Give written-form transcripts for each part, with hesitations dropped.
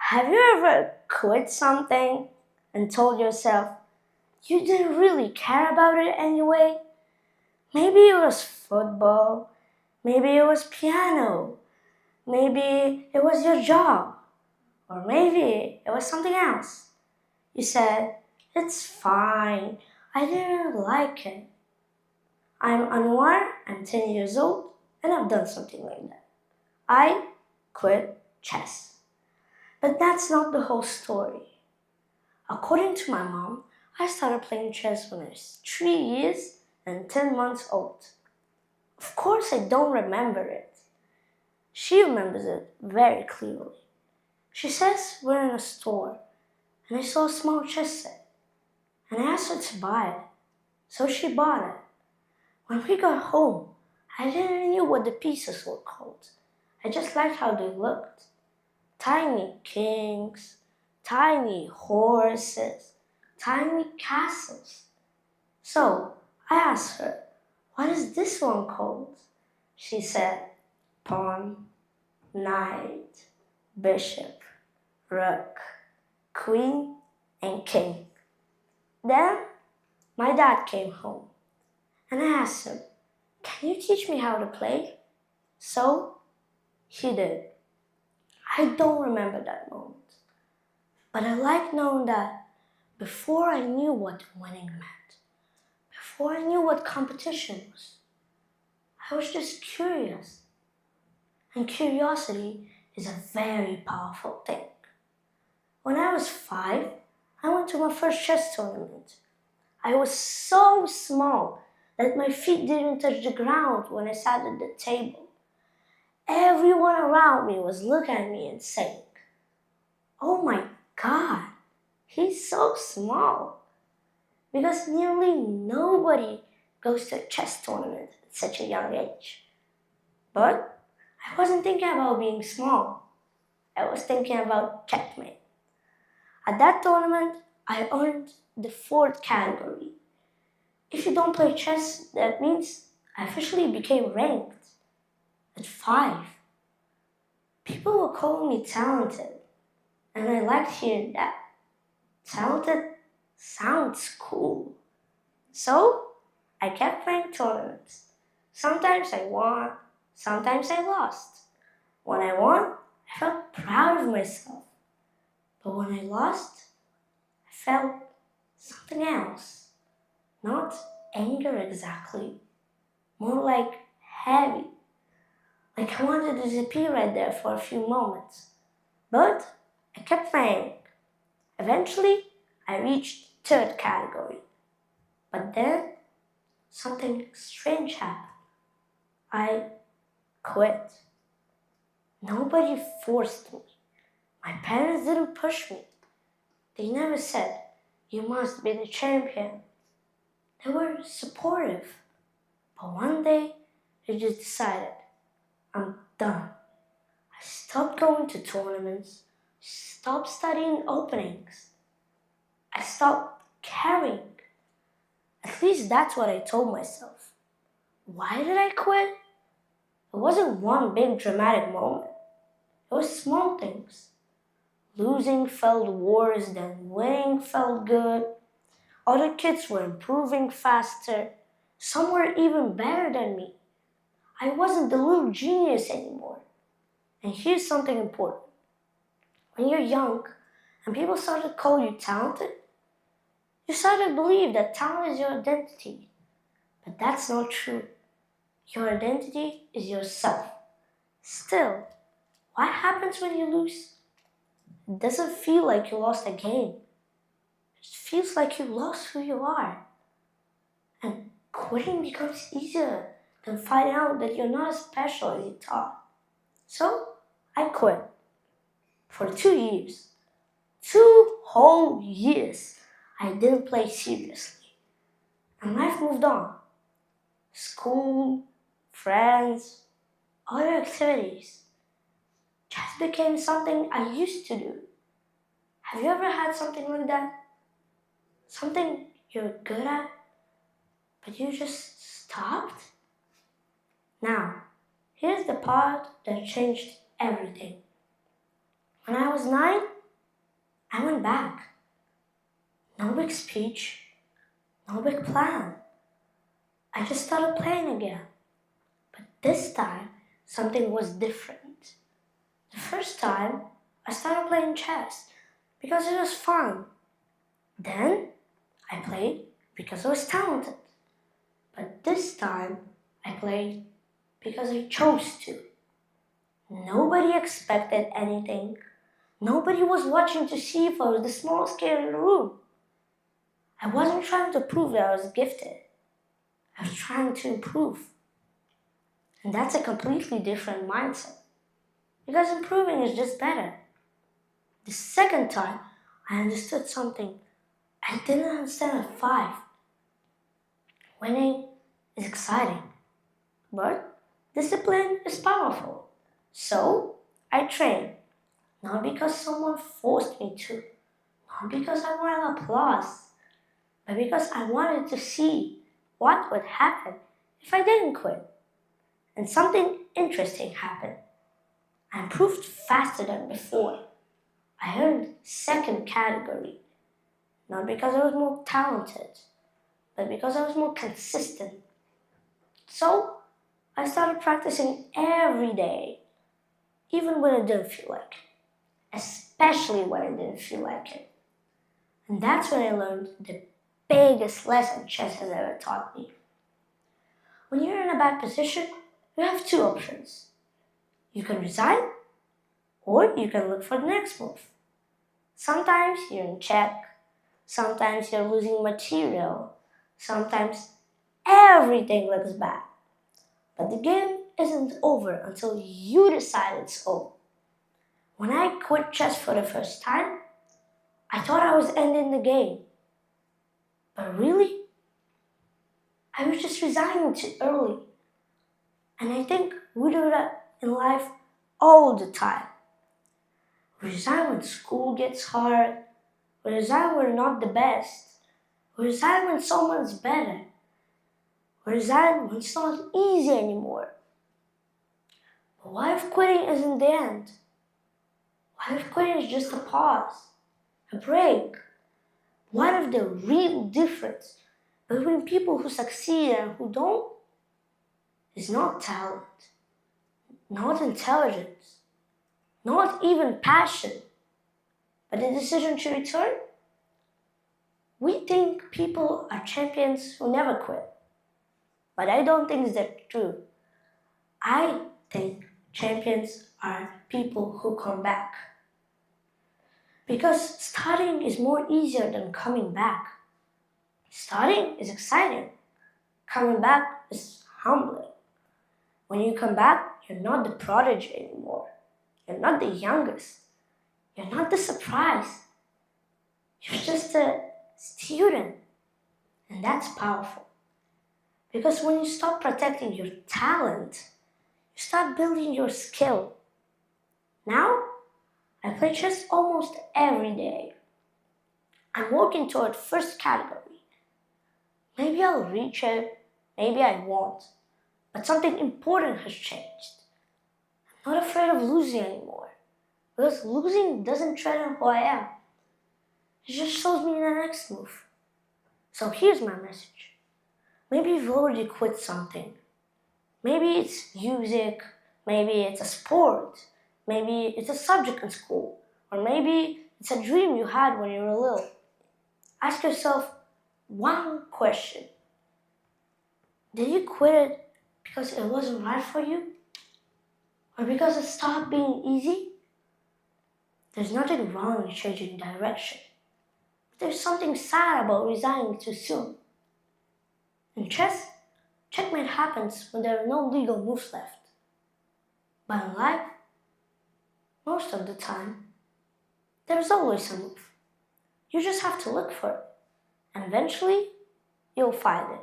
Have you ever quit something and told yourself you didn't really care about it anyway? Maybe it was football, maybe it was piano, maybe it was your job, or maybe it was something else. You said, "It's fine, I didn't like it." I'm Anuar, I'm 10 years old, and I've done something like that. I quit chess. But that's not the whole story. According to my mom, I started playing chess when I was 3 years and 10 months old. Of course, I don't remember it. She remembers it very clearly. She says we're in a store and I saw a small chess set and I asked her to buy it. So she bought it. When we got home, I didn't know what the pieces were called. I just liked how they looked. Tiny kings, tiny horses, tiny castles. So I asked her, "What is this one called?" She said, "Pawn, knight, bishop, rook, queen, and king." Then my dad came home and I asked him, "Can you teach me how to play?" So he did. I don't remember that moment, but I like knowing that before I knew what winning meant, before I knew what competition was, I was just curious. And curiosity is a very powerful thing. When I was 5, I went to my first chess tournament. I was so small that my feet didn't touch the ground when I sat at the table. Everyone around me was looking at me and saying, "Oh my God, he's so small." Because nearly nobody goes to a chess tournament at such a young age. But I wasn't thinking about being small. I was thinking about checkmate. At that tournament, I earned the 4th category. If you don't play chess, that means I officially became ranked at 5. People were calling me talented, and I liked hearing that. Talented sounds cool. So I kept playing tournaments. Sometimes I won, sometimes I lost. When I won, I felt proud of myself. But when I lost, I felt something else. Not anger exactly, more like heavy. Like I wanted to disappear right there for a few moments. But I kept playing. Eventually, I reached 3rd category. But then, something strange happened. I quit. Nobody forced me. My parents didn't push me. They never said, "You must be the champion." They were supportive. But one day, they just decided, "I'm done." I stopped going to tournaments, stopped studying openings. I stopped caring. At least that's what I told myself. Why did I quit? It wasn't one big dramatic moment. It was small things. Losing felt worse than winning felt good. Other kids were improving faster. Some were even better than me. I wasn't the little genius anymore. And here's something important. When you're young and people start to call you talented, you start to believe that talent is your identity. But that's not true. Your identity is yourself. Still, what happens when you lose? It doesn't feel like you lost a game. It feels like you lost who you are. And quitting becomes easier than finding out that you're not as special as you thought. So, I quit. For 2 years. 2 whole years. I didn't play seriously. And life moved on. School, friends, other activities. Chess became something I used to do. Have you ever had something like that? Something you're good at, but you just stopped? Now, here's the part that changed everything. When I was 9, I went back. No big speech, no big plan. I just started playing again. But this time, something was different. The first time, I started playing chess because it was fun. Then, I played because I was talented. But this time, I played because I chose to. Nobody expected anything. Nobody was watching to see if I was the smallest kid in the room. I wasn't trying to prove that I was gifted. I was trying to improve. And that's a completely different mindset. Because improving is just better. The second time, I understood something I didn't understand at 5. Winning is exciting, but discipline is powerful. So, I trained, not because someone forced me to, not because I wanted applause, but because I wanted to see what would happen if I didn't quit. And something interesting happened. I improved faster than before. I earned second category, not because I was more talented, but because I was more consistent. So I started practicing every day, even when I didn't feel like it, especially when I didn't feel like it. And that's when I learned the biggest lesson chess has ever taught me. When you're in a bad position, you have 2 options. You can resign, or you can look for the next move. Sometimes you're in check, sometimes you're losing material, sometimes everything looks bad. But the game isn't over until you decide it's over. When I quit chess for the first time, I thought I was ending the game. But really, I was just resigning too early. And I think we do that in life all the time. We resign when school gets hard. We resign when we're not the best. We resign when someone's better. We resign when it's not easy anymore. But what if quitting isn't the end? What if quitting is just a pause, a break? What if the real difference between people who succeed and who don't is not talent, not intelligence, not even passion, but the decision to return? We think people are champions who never quit, but I don't think that's true. I think champions are people who come back. Because starting is more easier than coming back. Starting is exciting. Coming back is humbling. When you come back, you're not the prodigy anymore. You're not the youngest. You're not the surprise. You're just a student. And that's powerful. Because when you stop protecting your talent, you start building your skill. Now, I play chess almost every day. I'm working toward first category. Maybe I'll reach it, maybe I won't. But something important has changed. I'm not afraid of losing anymore. Because losing doesn't threaten who I am. It just shows me the next move. So here's my message. Maybe you've already quit something. Maybe it's music, maybe it's a sport, maybe it's a subject in school, or maybe it's a dream you had when you were little. Ask yourself one question. Did you quit it because it wasn't right for you? Or because it stopped being easy? There's nothing wrong with changing direction. But there's something sad about resigning too soon. In chess, checkmate happens when there are no legal moves left. But in life, most of the time, there's always a move. You just have to look for it. And eventually, you'll find it.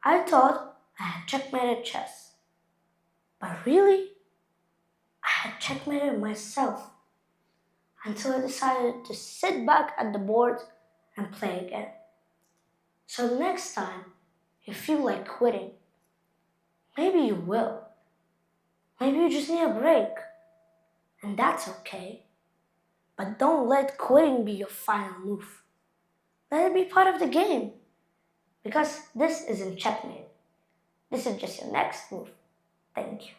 I thought I had checkmated chess. But really, I had checkmated myself until I decided to sit back at the board and play again. So the next time you feel like quitting, maybe you will. Maybe you just need a break, and that's okay. But don't let quitting be your final move. Let it be part of the game. Because this isn't checkmate. This is just your next move. Thank you.